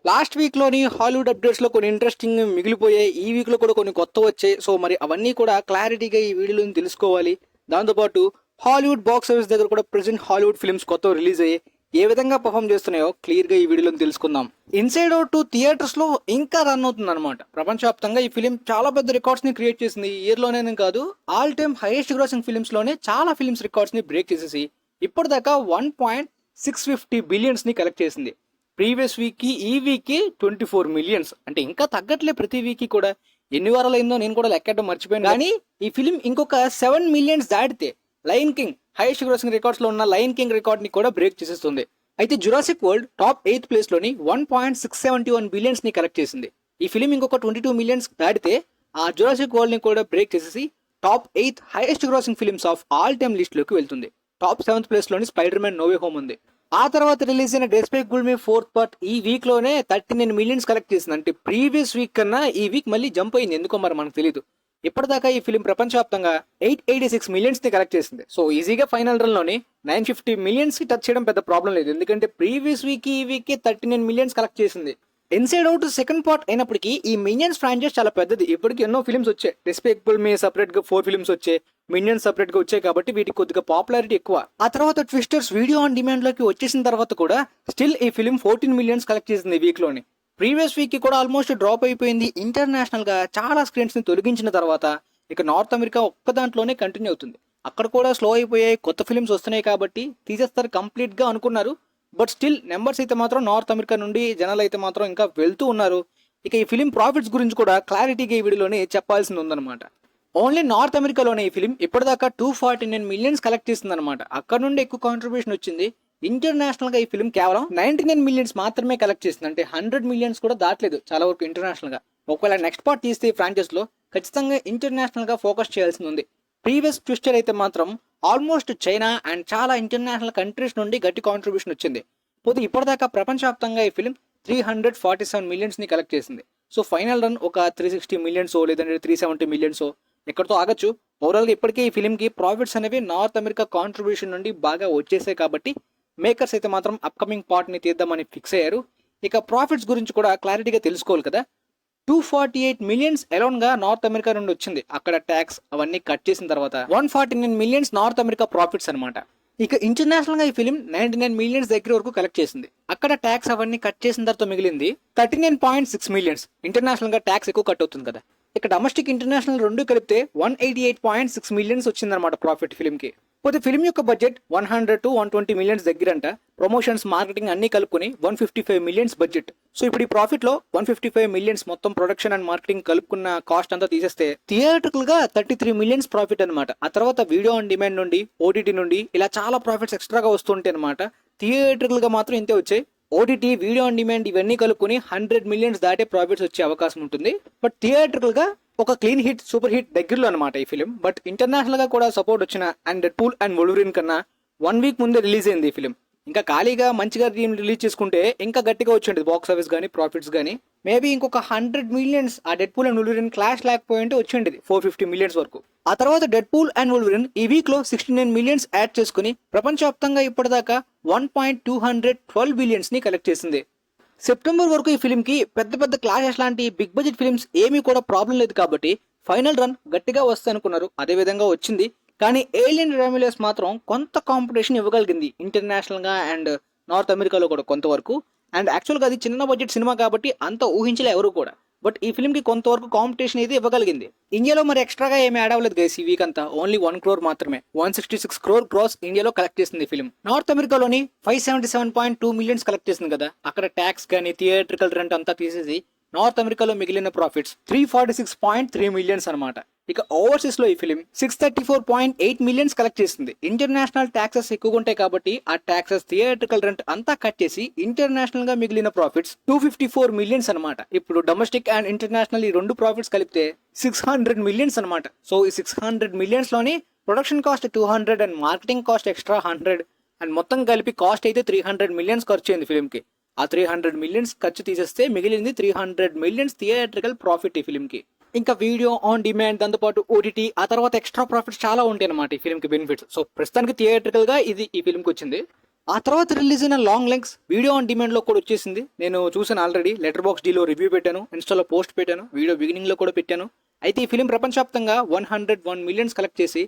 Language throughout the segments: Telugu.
లాస్ట్ వీక్లోని హాలీవుడ్ అప్డేట్స్లో కొన్ని ఇంట్రెస్టింగ్ మిగిలిపోయాయి. ఈ వీక్లో కూడా కొన్ని కొత్త వచ్చాయి. సో మరి అవన్నీ కూడా క్లారిటీగా ఈ వీడియోలో తెలుసుకోవాలి. దాంతోపాటు హాలీవుడ్ బాక్స్ ఆఫీస్ దగ్గర కూడా ప్రెసెంట్ హాలీవుడ్ ఫిల్మ్స్ కొత్త రిలీజ్ అయ్యి ఏ విధంగా పర్ఫామ్ చేస్తున్నాయో క్లియర్గా ఈ వీడియోలో తెలుసుకుందాం. ఇన్సైడ్ అవుట్ థియేటర్స్లో ఇంకా రన్ అవుతుంది అనమాట. ప్రపంచవ్యాప్తంగా ఈ ఫిలిం చాలా పెద్ద రికార్డ్స్ని క్రియేట్ చేసింది. ఈ ఇయర్లోనే కాదు, ఆల్ టైమ్ హైయెస్ట్ గ్రోసింగ్ ఫిలిమ్స్లోనే చాలా ఫిలిమ్స్ రికార్డ్స్ని బ్రేక్ చేసేసి ఇప్పటిదాకా 1.650 బిలియన్స్ని కలెక్ట్ చేసింది. ప్రీవియస్ వీక్కి ఈ వీక్కి 24 మిలియన్స్, అంటే ఇంకా తగ్గట్లే. ప్రతి వీక్కి కూడా ఎన్ని వారాలు అయిందో నేను కూడా లెక్కడం మర్చిపోయాను. కానీ ఈ ఫిలిం ఇంకొక 7 మిలియన్స్ దాటితే లయన్ కింగ్ హైయెస్ట్ గ్రోసింగ్ రికార్డ్స్ లో ఉన్న లయన్ కింగ్ రికార్డ్ ని కూడా బ్రేక్ చేసేస్తుంది. అయితే Jurassic world top 8th place లోని 1.671 బిలియన్స్ ని కలెక్ట్ చేసింది. ఈ ఫిలిం ఇంకొక 22 మిలియన్స్ దాటితే ఆ జురాసిక్ వరల్డ్ ని కూడా బ్రేక్ చేసేసి top 8 highest grossing films of all time list లోకి వెళ్తుంది. టాప్ 7th ప్లేస్ లోని Spider Man No Way Home ఉంది. ఆ తర్వాత రిలీజ్ అయిన డెస్పైరబుల్ మీ 4th పార్ట్ ఈ వీక్ లోనే 39 మిలియన్స్ కలెక్ట్ చేసింది. అంటే ప్రీవియస్ వీక్ కన్నా ఈ వీక్ మళ్ళీ జంప్ అయింది. ఎందుకో మరి మనకు తెలియదు. ఇప్పటిదాకా ఈ ఫిలిం ప్రపంచవ్యాప్తంగా 886 మిలియన్స్ ని కలెక్ట్ చేసింది. సో ఈజీగా ఫైనల్ రన్ లోని 950 మిలియన్స్ కి టచ్ చేయడం పెద్ద ప్రాబ్లం లేదు. ఎందుకంటే ప్రీవియస్ వీక్ ఈ వీక్ 39 మిలియన్స్ కలెక్ట్ చేసింది. ఇన్సైడ్ అవుట్ సెకండ్ పార్ట్ అయినప్పటికీ ఈ మినియన్స్ ఫ్రాంచైజ్ చాలా పెద్దది. ఇప్పటికి ఎన్నో ఫిల్మ్స్ వచ్చాయి. డెస్పైరబుల్ మీ సెపరేట్ గా 4 ఫిల్మ్స్ వచ్చాయి, మినియన్స్ సెపరేట్ గా వచ్చాయి. కాబట్టి వీటికి కొద్దిగా పాపులారిటీ ఎక్కువ. ఆ తర్వాత ట్విస్టర్స్ వీడియో ఆన్ డిమాండ్ లోకి వచ్చేసిన తర్వాత కూడా స్టిల్ ఈ ఫిలిం 14 మిలియన్స్ కలెక్ట్ చేసింది ఈ వీక్ లోని. ప్రీవియస్ వీక్ కి కూడా ఆల్మోస్ట్ డ్రాప్ అయిపోయింది. ఇంటర్నేషనల్ గా చాలా స్క్రీన్స్ ని తొలగించిన తర్వాత ఇక నార్త్ అమెరికా ఒక్క దాంట్లోనే కంటిన్యూ అవుతుంది. అక్కడ కూడా స్లో అయిపోయాయి. కొత్త ఫిల్మ్స్ వస్తున్నాయి కాబట్టి తీసేస్తారు కంప్లీట్ గా అనుకున్నారు. బట్ స్టిల్ నెంబర్స్ అయితే మాత్రం నార్త్ అమెరికా నుండి జనాలు అయితే మాత్రం ఇంకా వెళ్తూ ఉన్నారు. ఇక ఈ ఫిలిం ప్రాఫిట్స్ గురించి కూడా క్లారిటీగా ఈ వీడియోలోనే చెప్పాల్సింది ఉందన్నమాట. ఓన్లీ నార్త్ అమెరికాలోనే ఈ ఫిలిం ఇప్పటిదాకా 249 మిలియన్స్ కలెక్ట్ చేసిందనమాట. అక్కడ నుండి ఎక్కువ కాంట్రిబ్యూషన్ వచ్చింది. ఇంటర్నేషనల్ గా ఈ ఫిలిం కేవలం 99 మిలియన్స్ మాత్రమే కలెక్ట్ చేసింది. అంటే 100 మిలియన్స్ కూడా దాటలేదు చాలా వరకు ఇంటర్నేషనల్ గా. ఒకవేళ నెక్స్ట్ పార్ట్ తీస్తే ఈ ఫ్రాంచైజ్ లో ఖచ్చితంగా ఇంటర్నేషనల్ గా ఫోకస్ చేయాల్సి ఉంది. ప్రీవియస్ ట్విస్టర్ అయితే మాత్రం ఆల్మోస్ట్ చైనా అండ్ చాలా ఇంటర్నేషనల్ కంట్రీస్ నుండి గట్టి కాంట్రిబ్యూషన్ వచ్చింది. పోతే ఇప్పటిదాకా ప్రపంచవ్యాప్తంగా ఈ ఫిలిం 347 మిలియన్స్ ని కలెక్ట్ చేసింది. సో ఫైనల్ రన్ ఒక 360 మిలియన్స్ లేదంటే 370 మిలియన్స్ ఎక్కడితో ఆగచ్చు. ఓవరాల్ గా ఇప్పటికే ఈ ఫిలిం కి ప్రాఫిట్స్ అనేవి నార్త్ అమెరికా కాంట్రిబ్యూషన్ నుండి బాగా వచ్చేసాయి. కాబట్టి మేకర్స్ అయితే మాత్రం అప్కమింగ్ పార్ట్ ని తీద్దామని ఫిక్స్ అయ్యారు. ఇక ప్రాఫిట్స్ గురించి కూడా క్లారిటీగా తెలుసుకోవాలి కదా. 248 మిలియన్స్ అలౌన్ గా నార్త్ అమెరికా నుండి వచ్చింది. అక్కడ ట్యాక్స్ అవన్నీ కట్ చేసిన తర్వాత 149 మిలియన్స్ నార్త్ అమెరికా ప్రాఫిట్స్ అనమాట. ఇక ఇంటర్నేషనల్ గా ఈ ఫిలిం 99 మిలియన్స్ దగ్గర వరకు కలెక్ట్ చేసింది. అక్కడ ట్యాక్స్ అవన్నీ కట్ చేసిన తర్వాత మిగిలింది 39.6 మిలియన్స్. ఇంటర్నేషనల్ గా ట్యాక్స్ ఎక్కువ కట్ అవుతుంది కదా. ఇక డొమెస్టిక్ ఇంటర్నేషనల్ రెండు కలిపితే 188.6 మిలియన్స్ వచ్చిందనమాట ప్రాఫిట్ ఫిలిం కి. పోతే ఫిలిం యొక్క బడ్జెట్ 100 to 120 మిలియన్స్ దగ్గరంట. ప్రమోషన్స్ మార్కెటింగ్ అన్ని కలుపుకొని 155 మిలియన్స్ బడ్జెట్. సో ఇప్పుడు ఈ ప్రాఫిట్ లో 155 మిలియన్స్ మొత్తం ప్రొడక్షన్ అండ్ మార్కెటింగ్ కలుపుకున్న కాస్ట్ అంతా తీసేస్తే థియేట్రికల్ గా 33 మిలియన్స్ ప్రాఫిట్ అనమాట. ఆ తర్వాత వీడియో ఆన్ డిమాండ్ నుండి, ఓటీటీ నుండి ఇలా చాలా ప్రాఫిట్స్ ఎక్స్ట్రాగా వస్తుంటాయి అనమాట. థియేట్రికల్ గా మాత్రం ఇంతే వచ్చాయి. ఓటీటీ, వీడియో ఆన్ డిమాండ్ ఇవన్నీ కలుపుకొని 100 మిలియన్స్ దాటే ప్రాఫిట్స్ వచ్చే అవకాశం ఉంటుంది. బట్ థియేట్రికల్ గా ఒక క్లీన్ హిట్, సూపర్ హిట్ దగ్గరలో అనమాట ఈ ఫిలిం. బట్ ఇంటర్నేషనల్ గా కూడా సపోర్ట్ వచ్చిన అండ్ డెడ్పూల్ అండ్ వొల్వరిన్ కన్నా 1 వీక్ ముందే రిలీజ్ అయింది ఈ ఫిలిం. ఇంకా ఖాళీగా మంచిగా రిలీజ్ చేసుకుంటే ఇంకా గట్టిగా వచ్చింది బాక్స్ ఆఫీస్ కానీ ప్రాఫిట్స్ కానీ. మేబీ ఇంకొక 100 మిలియన్స్ ఆ Deadpool and Wolverine clash లేకపోయింటే వచ్చిండేది 450 millions వరకు. ఆ తర్వాత డెడ్పూల్ అండ్ వొల్వరిన్ ఈ వీక్ లో 69 మిలియన్స్ యాడ్ చేసుకుని ప్రపంచవ్యాప్తంగా ఇప్పటిదాకా 1.212 బిలియన్స్ ని కలెక్ట్ చేసింది. సెప్టెంబర్ వరకు ఈ ఫిలిం కి పెద్ద పెద్ద క్లాషెస్ లాంటి బిగ్ బడ్జెట్ ఫిలిమ్స్ ఏమీ కూడా ప్రాబ్లం లేదు. కాబట్టి ఫైనల్ రన్ గట్టిగా వస్తాయి అనుకున్నారు, అదే విధంగా వచ్చింది. కానీ ఏలియన్ రెమ్యులస్ మాత్రం కొంత కాంపిటీషన్ ఇవ్వగలిగింది ఇంటర్నేషనల్ గా అండ్ నార్త్ అమెరికాలో కూడా కొంతవరకు. అండ్ యాక్చువల్గా అది చిన్న బడ్జెట్ సినిమా కాబట్టి అంత ఊహించలే ఎవరు కూడా. బట్ ఈ ఫిల్మ్ కి కొంతవరకు కాంపిటీషన్ అయితే ఇవ్వగలిగింది. ఇండియాలో మరి ఎక్స్ట్రాగా ఏమీ యాడ్ అవ్వలేదు గైస్. ఈ వీక్ అంతా ఓన్లీ 1 crore మాత్రమే. 166 crore గ్రాస్ ఇండియాలో కలెక్ట్ చేసింది ఫిల్మ్. నార్త్ అమెరికాలోని 577.2 మిలియన్స్ కలెక్ట్ చేసింది కదా. అక్కడ ట్యాక్స్ కానీ థియేట్రికల్ రెంట్ అంతా తీసేసి నార్త్ అమెరికాలో మిగిలిన ప్రాఫిట్స్ 346.3 మిలియన్స్ అనమాట. ఇక ఓవర్సీస్ లో ఈ ఫిలిం 634.8 మిలియన్స్ కలెక్ట్ చేసింది. ఇంటర్నేషనల్ ట్యాక్సెస్ ఎక్కువగా ఉంటాయి కాబట్టి ఆ ట్యాక్సెస్, థియేట్రికల్ రెంట్ అంతా కట్ చేసి ఇంటర్నేషనల్ గా మిగిలిన ప్రాఫిట్స్ 254 మిలియన్స్ అనమాట. ఇప్పుడు డొమెస్టిక్ అండ్ ఇంటర్నేషనల్ ఈ రెండు ప్రాఫిట్స్ కలిపితే 600 మిలియన్స్ అనమాట. సో ఈ 600 మిలియన్స్ లోని production cost 200 and marketing cost extra 100 and మొత్తం కలిపి కాస్ట్ అయితే 300 మిలియన్స్ ఖర్చు అయింది ఫిలిం కి. ఆ 300 మిలియన్స్ ఖర్చు తీసేస్తే మిగిలింది 300 మిలియన్స్ థియేట్రికల్ ప్రాఫిట్ ఈ ఫిలిం కి. ఇంకా వీడియో ఆన్ డిమాండ్, దాంతోపాటు ఓటీటీ, ఆ తర్వాత ఎక్స్ట్రా ప్రాఫిట్స్ చాలా ఉంటాయి అనమాట ఈ ఫిల్మ్ కి బెనిఫిట్స్. సో ప్రస్తుతానికి థియేట్రికల్ గా ఇది ఈ ఫిల్మ్ కి వచ్చింది. ఆ తర్వాత రిలీజ్ అయిన long lungs video on demand లో కూడా వచ్చేసింది. నేను చూసాను ఆల్రెడీ. లెటర్ బాక్స్ డీలో రివ్యూ పెట్టాను, ఇన్స్టాలో పోస్ట్ పెట్టాను, వీడియో బిగినింగ్ లో కూడా పెట్టాను. అయితే ఈ ఫిలిం ప్రపంచవ్యాప్తంగా 101 మిలియన్స్ కలెక్ట్ చేసి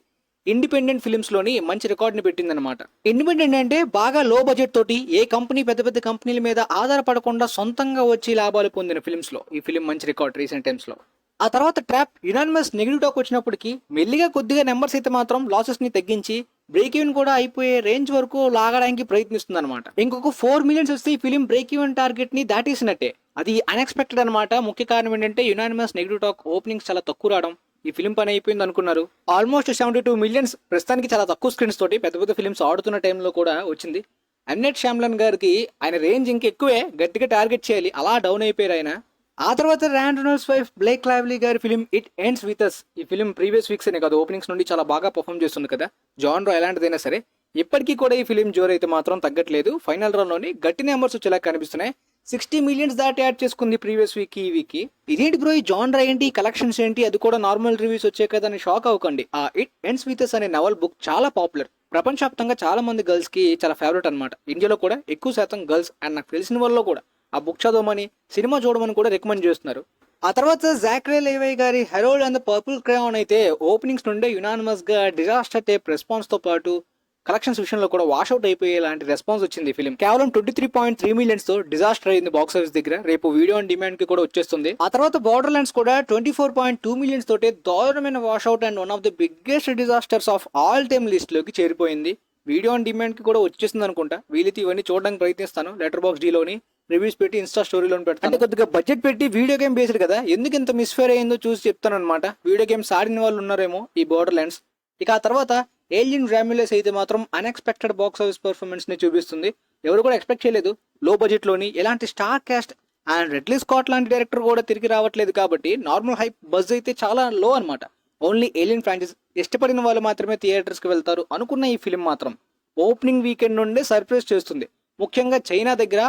ఇండిపెండెంట్ ఫిలిమ్స్ లోని మంచి రికార్డ్ ని పెట్టిందనమాట. ఇండిపెండెంట్ అంటే బాగా లో బడ్జెట్ తోటి ఏ కంపెనీ పెద్ద పెద్ద కంపెనీల మీద ఆధారపడకుండా సొంతంగా వచ్చి లాభాలు పొందిన ఫిలిమ్స్ లో ఈ ఫిలిం మంచి రికార్డ్ రీసెంట్ టైమ్స్ లో. ఆ తర్వాత ట్రాప్ యునానిమస్ నెగిటివ్ టాక్ వచ్చినప్పటికీ మెల్లిగా కొద్దిగా నెంబర్స్ అయితే మాత్రం లాసెస్ ని తగ్గించి బ్రేక్ ఈవెన్ కూడా అయిపోయే రేంజ్ వరకు లాగడానికి ప్రయత్నిస్తుంది అనమాట. ఇంకొక 4 మిలియన్స్ వస్తే ఈ ఫిలిం బ్రేక్ ఈవెన్ టార్గెట్ ని దాటేసినట్టే. అది అన్ఎక్స్పెక్టెడ్ అనమాట. ముఖ్య కారణం ఏంటంటే యునానిమస్ నెగిటివ్ టాక్ ఓపెనింగ్స్ చాలా తక్కువ రావడం. ఈ ఫిలిం పని అయిపోయింది అనుకున్నారు. ఆల్మోస్ట్ 72 మిలియన్స్ ప్రస్తుతానికి చాలా తక్కువ స్క్రీన్స్ తోటి పెద్ద పెద్ద ఫిలిమ్స్ ఆడుతున్న టైంలో కూడా వచ్చింది. ఎం నైట్ ష్యామ్లన్ గారికి ఆయన రేంజ్ ఇంకెక్కువే, గట్టిగా టార్గెట్ చేయాలి, అలా డౌన్ అయిపోయారు ఆయన. ఆ తర్వాత Ryan Reynolds wife Blake Lively గారి film It Ends With Us. ఈ ఫిలిం ప్రీవియస్ వీక్స్ అనే కాదు, ఓపెనింగ్స్ నుండి చాలా బాగా పర్ఫామ్ చేస్తుంది కదా. జాన్రో ఎలాంటిదైనా సరే ఇప్పటికీ కూడా ఈ ఫిలిం జోర్ అయితే మాత్రం తగ్గట్లేదు. ఫైనల్ రన్ లోని గట్టి నెంబర్స్ వచ్చేలా కనిపిస్తున్నాయి. 60 మిలియన్స్ దాటి యాడ్ చేసుకుంది ప్రీవియస్ వీక్ ఈ వీక్ కి. ఇదేంటి బ్రో ఈ జాన్రా ఏంటి, కలెక్షన్స్ ఏంటి, అది కూడా నార్మల్ రివ్యూస్ వచ్చాయి కదా అని షాక్ అవ్వకండి. ఆ ఇట్ ఎండ్స్ విత్ అస్ అనే నవల్ బుక్ చాలా పాపులర్. ప్రపంచవ్యాప్తంగా చాలా మంది గర్ల్స్ కి చాలా ఫేవరెట్ అనమాట. ఇండియాలో కూడా ఎక్కువ శాతం గర్ల్స్ అండ్ నాకు తెలిసిన వాళ్ళలో కూడా ఆ బుక్ చదవమని, సినిమా చూడమని కూడా రికమెండ్ చేస్తున్నారు. ఆ తర్వాత జాక్రే లేవై గారి హెరోల్డ్ అండ్ ద పర్పుల్ క్రయాన్ అయితే ఓపెనింగ్స్ నుండే యునానిమస్ గా డిజాస్టర్ టైప్ రెస్పాన్స్ తో పాటు కలెక్షన్స్ విషయంలో కూడా వాషౌట్ అయిపోయే లాంటి రెస్పాన్స్ వచ్చింది. ఫిలిం కేవలం 23.3 మిలియన్స్ తో డిజాస్టర్ అయింది బాక్స్ ఆఫీస్ దగ్గర. రేపు వీడియో ఆన్ డిమాండ్ కి కూడా వచ్చేస్తుంది. ఆ తర్వాత బార్డర్ ల్యాండ్స్ కూడా 24.2 మిలియన్స్ తోటి దారుణమైన washout and one of the biggest disasters of all time list లోకి చేరిపోయింది. వీడియో ఆన్ డిమాండ్ కి కూడా వచ్చేస్తుంది అనుకుంటా. వీలైతే ఇవన్నీ చూడడానికి ప్రయత్నిస్తాను. లెటర్ బాక్స్ డీలోని రివ్యూస్ పెట్టి ఇన్స్టా స్టోరీలో పెడతాను. అంటే కొద్దిగా బడ్జెట్ పెట్టి వీడియో గేమ్ బేస్డ్ కదా, ఎందుకు ఇంత మిస్ఫేర్ అయ్యిందో చూసి చెప్తాను అనమాట. వీడియో గేమ్స్ ఆడిన వాళ్ళు ఉన్నారేమో ఈ బార్డర్ ల్యాండ్స్. ఇక ఆ తర్వాత ఏలియన్ రామ్యులస్ అయితే మాత్రం అన్ఎక్స్పెక్టెడ్ బాక్స్ ఆఫీస్ పర్ఫార్మెన్స్ ని చూపిస్తుంది. ఎవరు కూడా ఎక్స్పెక్ట్ చేయలేదు. లో బడ్జెట్ లోని ఎలాంటి star cast and readily Scott లాంటి డైరెక్టర్ కూడా తిరిగి రావట్లేదు కాబట్టి నార్మల్ హైప్ బజ్ అయితే చాలా లో అనమాట. ఓన్లీ ఏలియన్ ఫ్రాంచైజ్ ఇష్టపడిన వాళ్ళు మాత్రమే థియేటర్స్ కి వెళ్తారు అనుకున్న ఈ ఫిలిం మాత్రం ఓపెనింగ్ వీకెండ్ నుండే సర్ప్రైజ్ చేస్తుంది. ముఖ్యంగా చైనా దగ్గర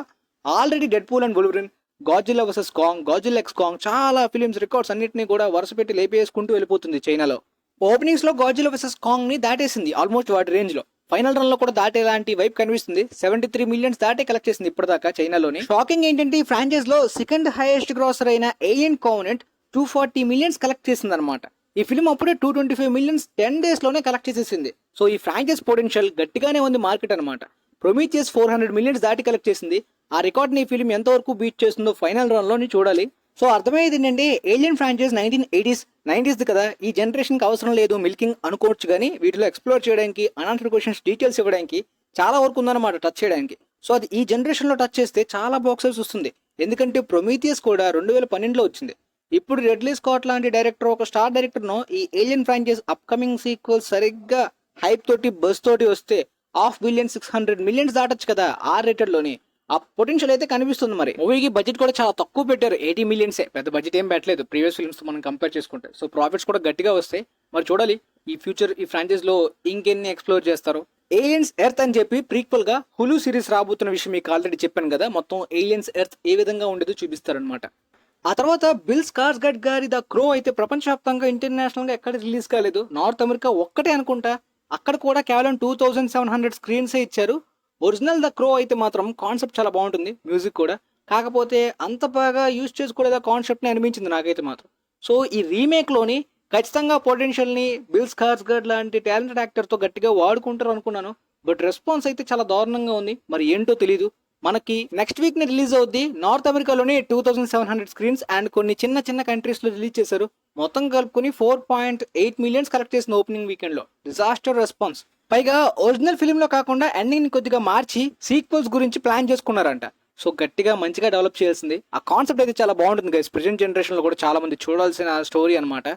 already Deadpool and Wolverine, Godzilla versus Kong, Godzilla x Kong చాలా ఫిలిమ్స్ రికార్డ్స్ అన్నింటినీ కూడా వరుస పెట్టి లేపేసుకుంటూ వెళ్ళిపోతుంది చైనాలో. ఓపెనింగ్స్ లో గాడ్జిల్లా వర్సెస్ కాంగ్ ని దాటేసింది ఆల్మోస్ట్ వాటి రేంజ్ లో. ఫైనల్ రన్ లో కూడా దాటేలాంటి వైప్ కనిపిస్తుంది. 73 మిలియన్స్ దాటే కలెక్ట్ చేసింది ఇప్పటిదాకా చైనాలోని. షాకింగ్ ఏంటంటే ఈ ఫ్రాంచైజ్ లో సెకండ్ హైయెస్ట్ గ్రాసర్ అయిన ఏలియన్ కావెనెంట్ 240 మిలియన్స్ కలెక్ట్ చేసింది అనమాట. ఈ ఫిలిం అప్పుడే 225 మిలియన్స్ 10 days లోనే కలెక్ట్ చేసేసింది. సో ఈ ఫ్రాంచైజ్ పొటెన్షియల్ గట్టిగానే ఉంది మార్కెట్ అనమాట. ప్రొమీథియస్ 400 మిలియన్స్ దాటి కలెక్ట్ చేసింది. ఆ రికార్డ్ ని ఈ ఫిలిం ఎంతవరకు బీట్ చేస్తుందో ఫైనల్ రన్ లోని చూడాలి. సో అర్థమయ్యేది ఏంటంటే ఏలియన్ ఫ్రాంచైజ్ 1980s కదా, ఈ జనరేషన్ కి అవసరం లేదు మిల్కింగ్ అనుకోవచ్చు, కానీ వీటిలో ఎక్స్ప్లోర్ చేయడానికి, అనాన్సర్ క్వశ్చన్స్ డీటెయిల్స్ ఇవ్వడానికి చాలా వరకు ఉందన్నమాట టచ్ చేయడానికి. సో అది ఈ జనరేషన్ లో టచ్ చేస్తే చాలా బాక్స్ ఆఫీస్ వస్తుంది. ఎందుకంటే ప్రొమీథియస్ కూడా 2012లో వచ్చింది. ఇప్పుడు రెడ్లీ స్కాట్ లాంటి డైరెక్టర్, ఒక స్టార్ డైరెక్టర్ నో ఈ ఏలియన్ ఫ్రాంచైజ్ అప్కమింగ్ సీక్వెల్ సరిగ్గా హైప్ తోటి బస్ తోటి వస్తే 500 బిలియన్ 600 మిలియన్స్ దాటొచ్చు కదా ఆర్ రేటెడ్ లోని. ఆ పొటెన్షియల్ అయితే కనిపిస్తుంది. మరి మూవీకి బడ్జెట్ కూడా చాలా తక్కువ పెట్టారు, 80 మిలియన్సే. పెద్ద బడ్జెట్ ఏం పెట్టలేదు ప్రీవియస్ ఫిల్మ్స్ తో మనం కంపేర్ చేసుకుంటే. సో ప్రాఫిట్స్ కూడా గట్టిగా వస్తాయి. మరి చూడాలి ఈ ఫ్యూచర్ ఈ ఫ్రాంచైజ్ లో ఇంకెన్ని ఎక్స్ప్లోర్ చేస్తారు. ఏలియన్స్ ఎర్త్ అని చెప్పి ప్రీక్వల్ గా హులు సిరీస్ రాబోతున్న విషయం మీకు ఆల్రెడీ చెప్పాను కదా. మొత్తం ఏలియన్స్ ఎర్త్ ఏ విధంగా ఉండేదో చూపిస్తారనమాట. ఆ తర్వాత బిల్ స్కార్స్గడ్ గారి ద క్రో అయితే ప్రపంచవ్యాప్తంగా ఇంటర్నేషనల్ గా ఎక్కడ రిలీజ్ కాలేదు. నార్త్ అమెరికా ఒక్కటే అనుకుంటా, అక్కడ కూడా కేవలం 2700 స్క్రీన్స్ ఇచ్చారు. ఒరిజినల్ ద క్రో అయితే మాత్రం కాన్సెప్ట్ చాలా బాగుంటుంది, మ్యూజిక్ కూడా. కాకపోతే అంత బాగా యూజ్ చేసుకోలేదా కాన్సెప్ట్ ని అనిపించింది నాకైతే మాత్రం. సో ఈ రీమేక్ లోని ఖచ్చితంగా పొటెన్షియల్ ని బిల్ స్కార్స్గడ్ లాంటి టాలెంటెడ్ యాక్టర్ తో గట్టిగా వాడుకుంటారు అనుకున్నాను. బట్ రెస్పాన్స్ అయితే చాలా దారుణంగా ఉంది. మరి ఏంటో తెలీదు. మనకి నెక్స్ట్ వీక్ ని రిలీజ్ అవుద్ది. నార్త్ అమెరికాలోని 2700 స్క్రీన్స్ అండ్ కొన్ని చిన్న చిన్న కంట్రీస్ లో రిలీజ్ చేశారు. మొత్తం కలుపుకుని 4.8 మిలియన్స్ కలెక్ట్ చేసిన ఓపెనింగ్ వీకెండ్ లో. Disaster response. పైగా ఒరిజినల్ ఫిల్మ్ లో కాకుండా ఎండింగ్ ని కొద్దిగా మార్చి సీక్వెల్స్ గురించి ప్లాన్ చేసుకున్నారంట. సో గట్టిగా మంచిగా డెవలప్ చేయాల్సింది. ఆ కాన్సెప్ట్ అయితే చాలా బాగుంటుంది గైస్. ప్రెజెంట్ జనరేషన్ లో కూడా చాలా మంది చూడాల్సిన స్టోరీ అనమాట.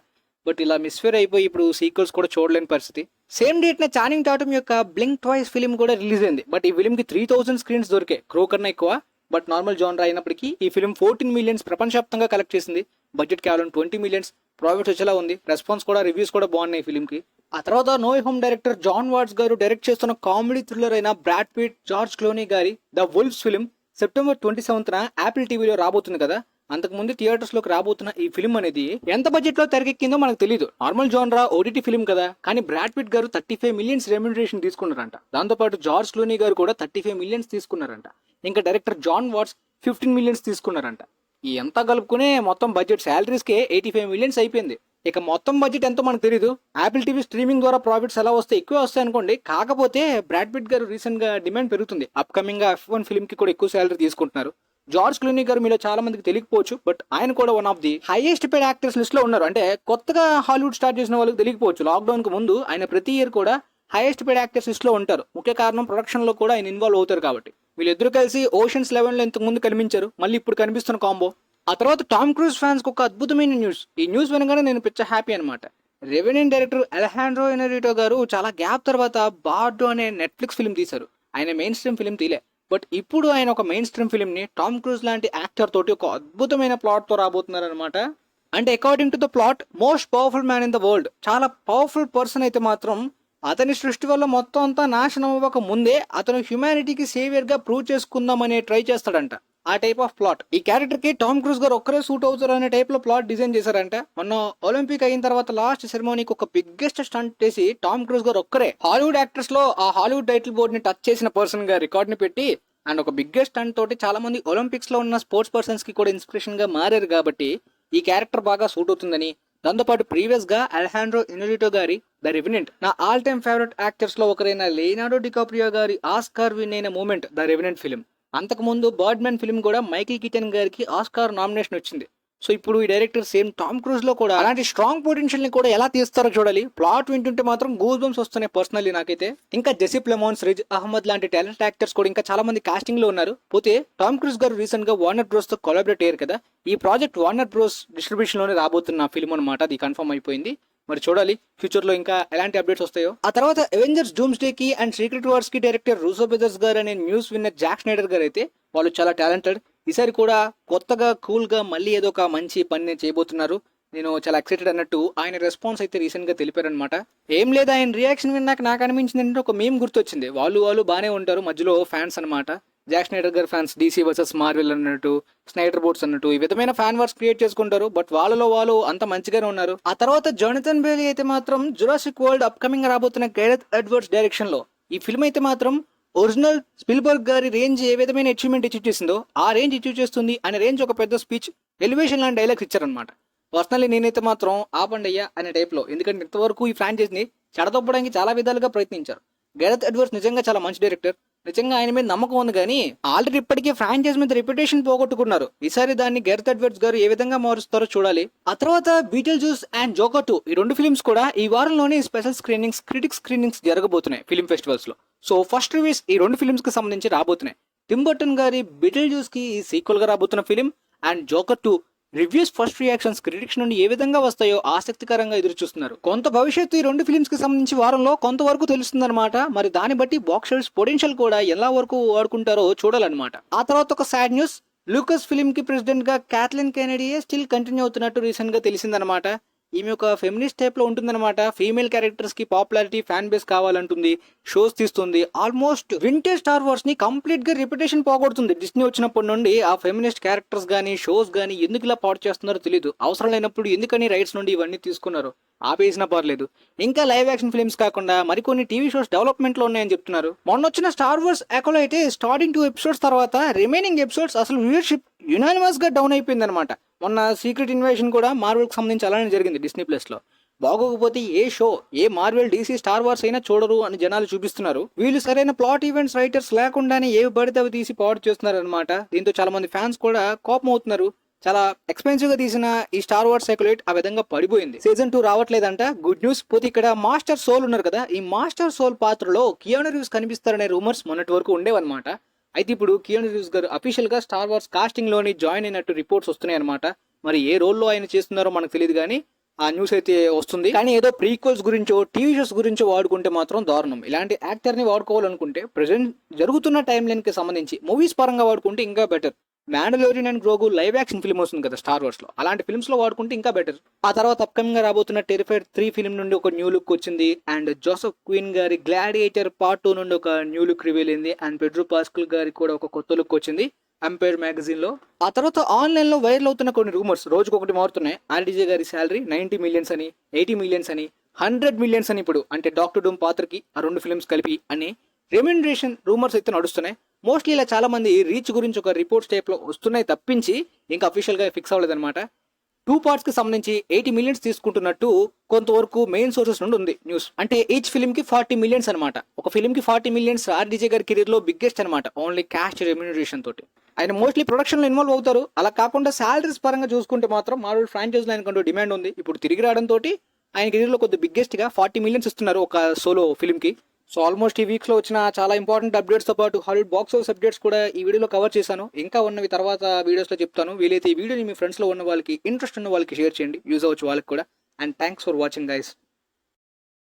బట్ ఇలా మిస్ఫేర్ అయిపోయి ఇప్పుడు సీక్వెల్స్ కూడా చూడలేని పరిస్థితి. సేమ్ డేట్ న చానింగ్ టాటమ్ యొక్క బ్లింక్ ట్వైస్ ఫిలిం కూడా రిలీజ్ అయింది. బట్ ఈ ఫిలిం కి 3000 స్క్రీన్స్ దొరికే, క్రో కన్నా ఎక్కువ. బట్ నార్మల్ జోనర్ అయినప్పటికీ ఈ ఫిలిం 14 మిలియన్స్ ప్రపంచవ్యాప్తంగా కలెక్ట్ చేసింది. బడ్జెట్ కేవలం 20 మిలియన్స్. ప్రాఫిట్స్ వచ్చేలా ఉంది. రెస్పాన్స్ కూడా, రివ్యూస్ కూడా బాగున్నాయి ఫిలిం కి. ఆ తర్వాత No Way Home director Jon Watts గారు డైరెక్ట్ చేస్తున్న కామెడీ థ్రిల్లర్ అయిన బ్రాడ్ పిట్, జార్జ్ క్లోనీ గారి ద వుల్ఫ్స్ ఫిలిం సెప్టెంబర్ 27న యాపిల్ టీవీలో రాబోతుంది కదా. అంతకుముందు థియేటర్స్ లోకి రాబోతున్న ఈ ఫిల్మ్ అనేది ఎంత బడ్జెట్ లో తెరకెక్కిందో మనకు తెలియదు. నార్మల్ జోనరా ఓటీటీ ఫిల్మ్ కదా, కానీ బ్రాడ్ పిట్ గారు 35 మిలియన్స్ రెమ్యునరేషన్ తీసుకున్నారంట. దాంతో పాటు జార్జ్ క్లూనీ గారు కూడా 35 మిలియన్స్ తీసుకున్నారంట. ఇంకా డైరెక్టర్ జాన్ వాట్స్ 15 మిలియన్స్ తీసుకున్నారంట. ఈ ఎంత కలుపుకునే మొత్తం బడ్జెట్ శాలరీస్ కే 85 మిలియన్స్ అయిపోయింది. ఇక మొత్తం బడ్జెట్ ఎంతో మనకు తెలియదు. యాపిల్ టీవీ స్ట్రీమింగ్ ద్వారా ప్రాఫిట్స్ ఎలా వస్తే ఎక్కువ వస్తాయి అనుకోండి. కాకపోతే బ్రాడ్ పిట్ గారు రీసెంట్ గా డిమాండ్ పెరుగుతుంది. అప్కమింగ్ F1 ఫిల్మ్ కి కూడా ఎక్కువ శాలరీ తీసుకుంటున్నారు. జార్జ్ క్లూనీ గారు మీలో చాలా మందికి తెలియకపోవచ్చు, బట్ ఆయన కూడా one of the highest paid actors list లో ఉన్నారు. అంటే కొత్తగా హాలీవుడ్ స్టార్ట్ చేసిన వాళ్ళకి తెలియకపోవచ్చు, లాక్డౌన్ కు ముందు ఆయన ప్రతి ఇయర్ కూడా హైయెస్ట్ పేడ్ యాక్టర్స్ లిస్ట్ లో ఉంటారు. ముఖ్య కారణం ప్రొడక్షన్ లో కూడా ఆయన ఇన్వాల్వ్ అవుతారు కాబట్టి. వీళ్ళిద్దరూ కలిసి ఓషన్స్ 11 లో ఇంతకు ముందు కనిపించారు, మళ్ళీ ఇప్పుడు కనిపిస్తున్న కాంబో. ఆ తర్వాత టామ్ క్రూజ్ ఫ్యాన్స్ కి ఒక అద్భుతమైన న్యూస్. ఈ న్యూస్ వినగానే నేను పిచ్చ హ్యాపీ అనమాట. రెవెనెంట్ డైరెక్టర్ అలెహాండ్రో ఇనరిటో గారు చాలా గ్యాప్ తర్వాత బార్డో అనే నెట్ఫ్లిక్స్ ఫిల్మ్ తీశారు. ఆయన మెయిన్ స్ట్రీమ్ ఫిల్మ్ తీలే, బట్ ఇప్పుడు ఆయన ఒక మెయిన్ స్ట్రీమ్ ఫిల్మ్ ని టామ్ క్రూజ్ లాంటి యాక్టర్ తోటి ఒక అద్భుతమైన ప్లాట్ తో రాబోతున్నారు అనమాట. అంటే according to the plot, most powerful man in the world, చాలా పవర్ఫుల్ పర్సన్ అయితే మాత్రం అతని సృష్టి వల్ల మొత్తం అంతా నాశనం అవ్వక ముందే అతను హ్యుమానిటీకి సేవియర్ గా ప్రూవ్ చేసుకుందామనే ట్రై చేస్తాడంట. ఆ టైప్ ఆఫ్ ప్లాట్. ఈ క్యారెక్టర్ కి టామ్ క్రూజ్ గారు ఒక్కరే సూట్ అవుతారు అనే టైప్ లో ప్లాట్ డిజైన్ చేశారంట. మొన్న ఒలింపిక్ అయిన తర్వాత లాస్ట్ సెరమోనీకి ఒక బిగ్గెస్ట్ స్టంట్ చేసి టామ్ క్రూజ్ గారు ఒక్కరే హాలీవుడ్ యాక్టర్స్ లో ఆ హాలీవుడ్ టైటిల్ బోర్డ్ ని టచ్ చేసిన పర్సన్ గా రికార్డ్ ని పెట్టి, అండ్ ఒక బిగ్గెస్ట్ స్టంట్ తోటి చాలా మంది ఒలింపిక్స్ లో ఉన్న స్పోర్ట్స్ పర్సన్స్ కి కూడా ఇన్స్పిరేషన్ గా మారారు. కాబట్టి ఈ క్యారెక్టర్ బాగా సూట్ అవుతుందని, దాంతోపాటు ప్రీవియస్ గా అలెహాండ్రో ఇనరిటో గారి ద రెవెనెంట్, నా ఆల్ టైమ్ ఫేవరెట్ యాక్టర్స్ లో ఒకరైన లియోనార్డో డికాప్రియో గారి ఆస్కార్ విన్ అయిన మూమెంట్ ద రెవెనెంట్ ఫిల్మ్. అంతకు ముందు బర్డ్మ్యాన్ ఫిల్మ్ కూడా మైకిల్ కీటన్ గారికి ఆస్కార్ నామినేషన్ వచ్చింది. సో ఇప్పుడు ఈ డైరెక్టర్ సేమ్ టామ్ క్రూజ్ లో కూడా అలాంటి స్ట్రాంగ్ పొటెన్షియల్ ని కూడా ఎలా తీస్తారో చూడాలి. ప్లాట్ వింటుంటే మాత్రం గూస్ బంప్స్ వస్తున్నాయి పర్సనల్లీ నాకైతే. ఇంకా జెసిప్ లెమోన్స్, రిజ్ అహ్మద్ లాంటి టాలెంట్ యాక్టర్స్ కూడా ఇంకా చాలా మంది కాస్టింగ్ లో ఉన్నారు. పోతే టామ్ క్రూజ్ గారు రీసెంట్ గా వార్నర్ బ్రోస్ తో కొలాబరేట్ అయ్యారు కదా. ఈ ప్రాజెక్ట్ వార్నర్ బ్రోస్ డిస్ట్రిబ్యూషన్ లోనే రాబోతున్న ఫిల్మ్ అనమాట. అది కన్ఫర్మ్ అయిపోయింది. మరి చూడాలి ఫ్యూచర్ లో ఇంకా ఎలాంటి అప్డేట్స్ వస్తాయో. ఆ తర్వాత అవెంజర్స్ డూమ్స్డే కి అండ్ సీక్రెట్ వార్స్ కి డైరెక్టర్ రూసో బ్రదర్స్ గారు అనే న్యూస్ విన్నర్ జాక్ స్నైడర్ గారు అయితే వాళ్ళు చాలా టాలెంటెడ్. ఈసారి కూడా కొత్తగా కూల్ గా మళ్ళీ ఏదో ఒక మంచి పని చేయబోతున్నారు. నేను చాలా ఎక్సైటెడ్ అన్నట్టు ఆయన రెస్పాన్స్ అయితే రీసెంట్ గా తెలిపారనమాట. ఏం లేదు, ఆయన రియాక్షన్ విన్నాక నాకు అనిపించింది అంటే ఒక మేమ్ గుర్తొచ్చింది. వాళ్ళు బానే ఉంటారు, మధ్యలో ఫ్యాన్స్ అనమాట. జాక్ స్నైడర్ గారు ఫ్యాన్స్ డీసీ వర్సెస్ మార్వెల్ అన్నట్టు, స్నైడర్ బోర్డ్స్ అన్నట్టు ఈ విధమైన ఫ్యాన్ వర్స్ క్రియేట్ చేసుకుంటారు. బట్ వాళ్ళలో వాళ్ళు అంత మంచిగానే ఉన్నారు. ఆ తర్వాత జోనథన్ బేలీ అయితే మాత్రం జురాసిక్ వరల్డ్ అప్కమింగ్ రాబోతున్న గెరెత్ ఎడ్వర్డ్స్ డైరెక్షన్ లో ఈ ఫిల్మ్ అయితే మాత్రం ఒరిజినల్ స్పిల్బర్గ్ గారి రేంజ్ ఏ విధమైన అచీవ్మెంట్ అచీవ్ చేసిందో ఆ రేంజ్ అచీవ్ చేస్తుంది అనే రేంజ్ ఒక పెద్ద స్పీచ్, ఎలివేషన్ లాంటి డైలాగ్స్ ఇచ్చారనమాట. పర్సనల్లీ నేనైతే మాత్రం ఆపండయ్యా అనే టైప్ లో, ఎందుకంటే ఇంతవరకు ఈ ఫ్రాంచైజీని చెడదొప్పడానికి చాలా విధాలుగా ప్రయత్నించారు. గెరెత్ ఎడ్వర్డ్స్ నిజంగా చాలా మంచి డైరెక్టర్. నిజంగా ఆయన మీద నమ్మకం ఉంది, కానీ ఆల్రెడీ ఇప్పటికీ ఫ్రాంచైజ్ మీద రెప్యుటేషన్ పోగొట్టుకున్నారు. ఈసారి దాన్ని గెరెత్ ఎడ్వర్డ్స్ గారు ఏ విధంగా మారుస్తారో చూడాలి. ఆ తర్వాత బీటిల్ జ్యూస్ అండ్ జోకర్ 2 ఈ రెండు ఫిల్మ్స్ కూడా ఈ వారంలోనే స్పెషల్ స్క్రీనింగ్స్, క్రిటిక్ స్క్రీనింగ్స్ జరగబోతున్నాయి ఫిల్మ్ ఫెస్టివల్స్ లో. సో ఫస్ట్ రివ్యూస్ ఈ రెండు ఫిల్మ్స్ కి సంబంధించి రాబోతున్నాయి. టిమ్ బర్టన్ గారి బీటిల్ జ్యూస్ కి సీక్వెల్ గా రాబోతున్న film and joker 2 reviews, first reactions, critics నుండి ఏ విధంగా వస్తాయో ఆసక్తికరంగా ఎదురు చూస్తున్నారు. కొంత భవిష్యత్తు ఈ రెండు ఫిల్మ్స్ కి సంబంధించి వారంలో కొంతవరకు తెలుస్తుందన్నమాట. మరి దాన్ని బట్టి బాక్స్ ఆఫీస్ పొటెన్షియల్ కూడా ఎలా వరకు వాడుకుంటారో చూడాలన్నమాట. ఆ తర్వాత ఒక సాడ్ న్యూస్, లూకస్ ఫిల్మ్ కి ప్రెసిడెంట్ గా కాథ్లిన్ కెనడీయే స్టిల్ కంటిన్యూ అవుతున్నట్టు రీసెంట్ గా తెలిసిందనమాట. ఈమె ఒక ఫెమినిస్ట్ టైప్ లో ఉంటుందన్నమాట. ఫీమేల్ క్యారెక్టర్స్ కి పాపులారిటీ, ఫ్యాన్ బేస్ కావాలంటుంది, షోస్ తీస్తుంది. ఆల్మోస్ట్ వింటేజ్ స్టార్ వార్స్ ని కంప్లీట్ గా రెప్యుటేషన్ పోగొడుతుంది. డిస్నీ వచ్చినప్పటి నుండి ఆ ఫెమినిస్ట్ క్యారెక్టర్స్ గానీ, షోస్ గానీ ఎందుకు ఇలా పాడు చేస్తున్నారో తెలియదు. అవసరం లేనప్పుడు ఎందుకని రైట్స్ నుండి ఇవన్నీ తీసుకున్నారు, ఆపేసినా పర్లేదు. ఇంకా లైవ్ యాక్షన్ ఫిల్మ్స్ కాకుండా మరికొన్ని టీవీ షోస్ డెవలప్మెంట్ లో ఉన్నాయని చెప్తున్నారు. మొన్న వచ్చిన స్టార్ వార్స్ ఎకోలో అయితే స్టార్టింగ్ 2 ఎపిసోడ్స్ తర్వాత రిమైనింగ్ ఎపిసోడ్స్ అసలు వ్యూవర్షిప్ యునానిమస్ గా డౌన్ అయిపోయింది అనమాట. మొన్న సీక్రెట్ ఇన్వేషన్ కూడా మార్వెల్ కి సంబంధించి అలానే జరిగింది డిస్నీ ప్లస్ లో. బాగోకపోతే ఏ షో, ఏ మార్వెల్, డీసీ, స్టార్ వార్స్ అయినా చూడరు అని జనాలు చూపిస్తున్నారు. వీళ్ళు సరైన ప్లాట్, ఈవెంట్స్, రైటర్స్ లేకుండానే ఏవి పడితే అవి తీసి పాడు చేస్తున్నారు అనమాట. దీంతో చాలా మంది ఫ్యాన్స్ కూడా కోపం అవుతున్నారు. చాలా ఎక్స్పెన్సివ్ గా తీసిన ఈ స్టార్ వార్స్ సైకులేట్ ఆ విధంగా పడిపోయింది. సీజన్ 2 రావట్లేదంట. Good news. పోతే ఇక్కడ మాస్టర్ సోల్ ఉన్నారు కదా, ఈ మాస్టర్ సోల్ పాత్రలో కియాను రీవ్స్ కనిపిస్తారనే రూమర్స్ మొన్నటి వరకు ఉండేవన్నమాట. అయితే ఇప్పుడు కియాను రీవ్స్ గారు అఫీషియల్ గా స్టార్ వార్స్ కాస్టింగ్ లోని జాయిన్ అయినట్టు రిపోర్ట్స్ వస్తున్నాయి అనమాట. మరి ఏ రోల్లో ఆయన చేస్తున్నారో మనకు తెలియదు, కానీ ఆ న్యూస్ అయితే వస్తుంది. కానీ ఏదో ప్రీక్వెల్స్ గురించో, టీవీ షోస్ గురించో వాడుకుంటే మాత్రం దారుణం. ఇలాంటి యాక్టర్ ని వాడుకోవాలనుకుంటే ప్రెసెంట్ జరుగుతున్న టైం లైన్ కి సంబంధించి మూవీస్ పరంగా వాడుకుంటే ఇంకా better. Mandalorian and Grogu live action film వస్తుంది కదా స్టార్ వార్స్ లో, అలాంటి ఫిల్మ్స్ లో వాడుకుంటే ఇంకా బెటర్. ఆ తర్వాత అప్కమింగ్ గా రాబోతున్న టెరిఫైడ్ 3 ఫిల్మ్ నుండి ఒక న్యూ లుక్ వచ్చింది. అండ్ జోసెఫ్ క్వీన్ గారి గ్లాడియేటర్ పార్ట్ 2 నుండి ఒక న్యూ లుక్ రివీల్ అయింది. అండ్ పెడ్రో పాస్కల్ గారికి కూడా ఒక కొత్త లుక్ వచ్చింది. ఎంపైర్ మ్యాగజైన్లో. ఆ తర్వాత ఆన్లైన్లో వైరల్ అవుతున్న కొన్ని రూమర్స్ రోజుకొకటి మారుతున్నాయి. ఆర్డీజే గారి శాలరీ 90 మిలియన్స్ అని, 80 మిలియన్స్ అని, 100 మిలియన్స్ అని ఇప్పుడు అంటే డాక్టర్ డూమ్ పాత్రకి ఆ 2 ఫిల్మ్స్ కలిపి అని రెమ్యూనరేషన్ రూమర్స్ అయితే నడుస్తున్నాయి. మోస్ట్లీ ఇలా చాలా మంది రీచ్ గురించి ఒక రిపోర్ట్స్ టైప్లో వస్తున్నాయి తప్పించి ఇంకా అఫీషియల్గా ఫిక్స్ అవ్వలేదన్నమాట. 2 పార్ట్స్కి సంబంధించి 80 మిలియన్స్ తీసుకుంటున్నట్టు కొంతవరకు మెయిన్ సోర్సెస్ నుండి ఉంది న్యూస్. అంటే ఈచ్ ఫిల్మ్కి 40 మిలియన్స్ అనమాట. ఒక ఫిల్మ్కి 40 మిలియన్స్ ఆర్డీజే గారి కెరీర్లో బిగ్గెస్ట్ అనమాట, ఓన్లీ క్యాష్ రెమ్యూనరేషన్ తోటి. ఆయన మోస్ట్లీ ప్రొడక్షన్లో ఇన్వాల్వ్ అవుతారు. అలా కాకుండా శాలరీస్ పరంగా చూసుకుంటే మాత్రం మార్వెల్ ఫ్రాంచైజ్లో ఆయనకంటూ డిమాండ్ ఉంది. ఇప్పుడు తిరిగి రావడంతో ఆయన కెరీర్లో కొద్ది బిగ్గెస్ట్గా 40 మిలియన్స్ ఇస్తున్నారు ఒక సోలో ఫిల్మ్కి. సో ఆల్మోస్ట్ ఈ వీక్స్లో వచ్చిన చాలా ఇంపార్టెంట్ అప్డేట్స్తో పాటు హాలీవుడ్ బాక్స్ ఆఫీస్ అప్డేట్స్ కూడా ఈ వీడియోలో కవర్ చేశాను. ఇంకా ఉన్నవి తర్వాత వీడియోస్లో చెప్తాను. వీలైతే ఈ వీడియోని మీ ఫ్రెండ్స్లో ఉన్న వాళ్ళకి, ఇంట్రెస్ట్ ఉన్న వాళ్ళకి షేర్ చేయండి, యూజ్ అవ్వచ్చు వాళ్ళకి కూడా. And thanks for watching guys.